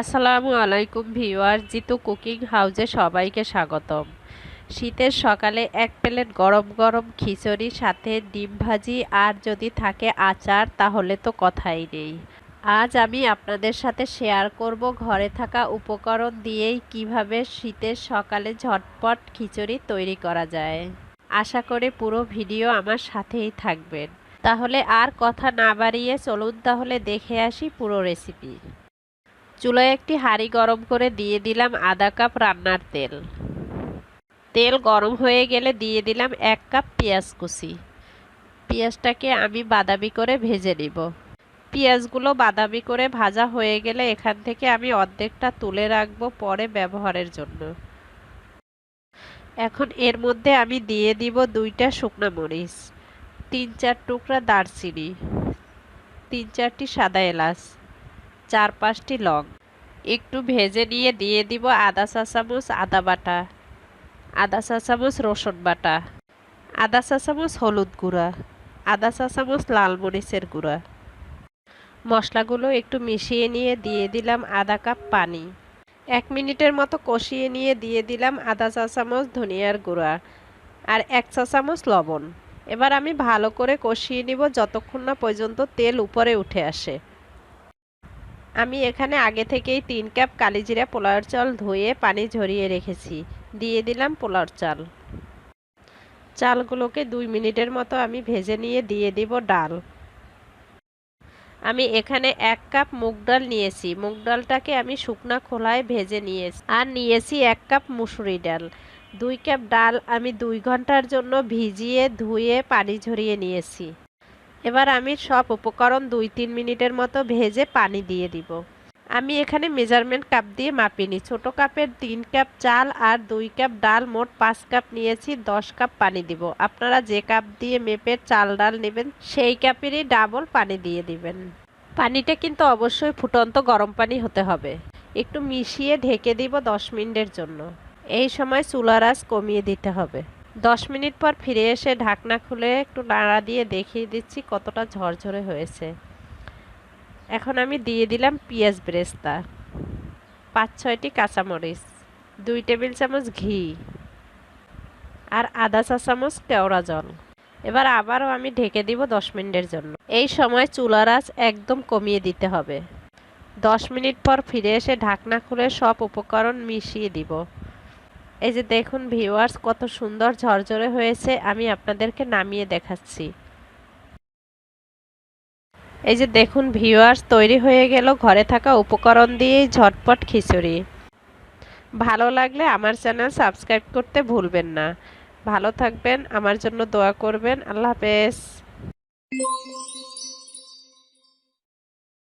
আসসালামু আলাইকুম viewer, Jitu cooking হাউসে সবাইকে স্বাগতম। শীতের সকালে এক প্লেট গরম গরম খিচুড়ি, সাথে ডিম ভাজি আর যদি থাকে আচার, তাহলে তো কথাই নেই। আজ আমি আপনাদের সাথে শেয়ার করব ঘরে থাকা উপকরণ দিয়েই কিভাবে শীতের সকালে ঝটপট খিচুড়ি তৈরি করা যায়। আশা করি পুরো ভিডিও আমার সাথেই থাকবেন। তাহলে আর কথা না বাড়িয়ে চলুন তাহলে দেখে আসি পুরো রেসিপি। চুলায় একটি হাঁড়ি গরম করে দিয়ে দিলাম আধা কাপ রান্নার তেল। তেল গরম হয়ে গেলে দিয়ে দিলাম 1 কাপ পেঁয়াজ কুচি। পেঁয়াজটাকে আমি বাদামি করে ভেজে নিব। পেঁয়াজগুলো বাদামি করে ভাজা হয়ে গেলে এখান থেকে আমি অর্ধেকটা তুলে রাখবো পরে ব্যবহারের জন্য। এখন এর মধ্যে আমি দিয়ে দিব 2টা শুকনা মরিচ, 3-4 টুকরা দারচিনি, 3-4টি সাদা এলাচ, 4-5টি লং। একটু ভেজে নিয়ে দিয়ে দিব আধা চা চামচ আদা বাটা, আধা চা চামচ রসুন বাটা, আধা চা চামচ হলুদ গুঁড়া, আধা চা চামচ লাল মরিচের গুঁড়া। মশলাগুলো একটু মিশিয়ে নিয়ে দিয়ে দিলাম আধা কাপ পানি। 1 মিনিটের মতো কষিয়ে নিয়ে দিয়ে দিলাম আধা চা চামচ ধনিয়ার গুঁড়া আর 1 চা চামচ লবণ। এবার আমি ভালো করে কষিয়ে নিব যতক্ষণ না পর্যন্ত তেল উপরে উঠে আসে। আমি এখানে আগে থেকেই 3 কাপ কালিজিরা পোলাওর চাল ধুয়ে পানি ঝরিয়ে রেখেছি। দিয়ে দিলাম পোলাওর চাল। চালগুলোকে 2 মিনিটের মতো আমি ভেজে নিয়ে দিয়ে দিব ডাল। আমি এখানে 1 কাপ মুগ ডাল নিয়েছি। মুগ ডালটাকে আমি শুকনা খোলায় ভেজে নিয়েছি। আর নিয়েছি 1 কাপ মুসুরি ডাল। 2 কাপ ডাল আমি 2 ঘন্টার জন্য ভিজিয়ে ধুয়ে পানি ঝরিয়ে নিয়েছি। এবার আমি সব উপকরণ 2-3 মিনিটের মতো ভেজে পানি দিয়ে দিব। আমি এখানে মেজারমেন্ট কাপ দিয়ে মাপিনি। ছোট কাপের 3 কাপ চাল আর 2 কাপ ডাল, মোট 5 কাপ নিয়েছি। 10 কাপ পানি দিব। আপনারা যে কাপ দিয়ে মেপে চাল ডাল নেবেন সেই কাপেরই ডাবল পানি দিয়ে দিবেন। পানিটা কিন্তু অবশ্যই ফুটন্ত গরম পানি হতে হবে। একটু মিশিয়ে ঢেকে দিব 10 মিনিটের জন্য। এই সময় চুলার আঁচ কমিয়ে দিতে হবে। 10 মিনিট পর ফিরে এসে ঢাকনা খুলে একটু নাড়া দিয়ে দেখিয়ে দিচ্ছি কতটা ঝরঝরে হয়েছে। এখন আমি দিয়ে দিলাম পেঁয়াজ বেরেস্তা, 5-6টি কাঁচামরিচ, 2 টেবিল চামচ ঘি আর আধা চা চামচ কেওড়া জল। এবার আবারও আমি ঢেকে দিব 10 মিনিটের জন্য। এই সময় চুলার আঁচ একদম কমিয়ে দিতে হবে। 10 মিনিট পর ফিরে এসে ঢাকনা খুলে সব উপকরণ মিশিয়ে দিব। এই যে দেখুন ভিউয়ার্স, কত সুন্দর ঝরঝরে হয়েছে। আমি আপনাদেরকে নামিয়ে দেখাচ্ছি। এই যে দেখুন ভিউয়ার্স, তৈরি হয়ে গেল ঘরে থাকা উপকরণ দিয়েই ঝটপট খিচুড়ি। ভালো লাগলে আমার চ্যানেল সাবস্ক্রাইব করতে ভুলবেন না। ভালো থাকবেন, আমার জন্য দোয়া করবেন। আল্লাহ হাফেজ।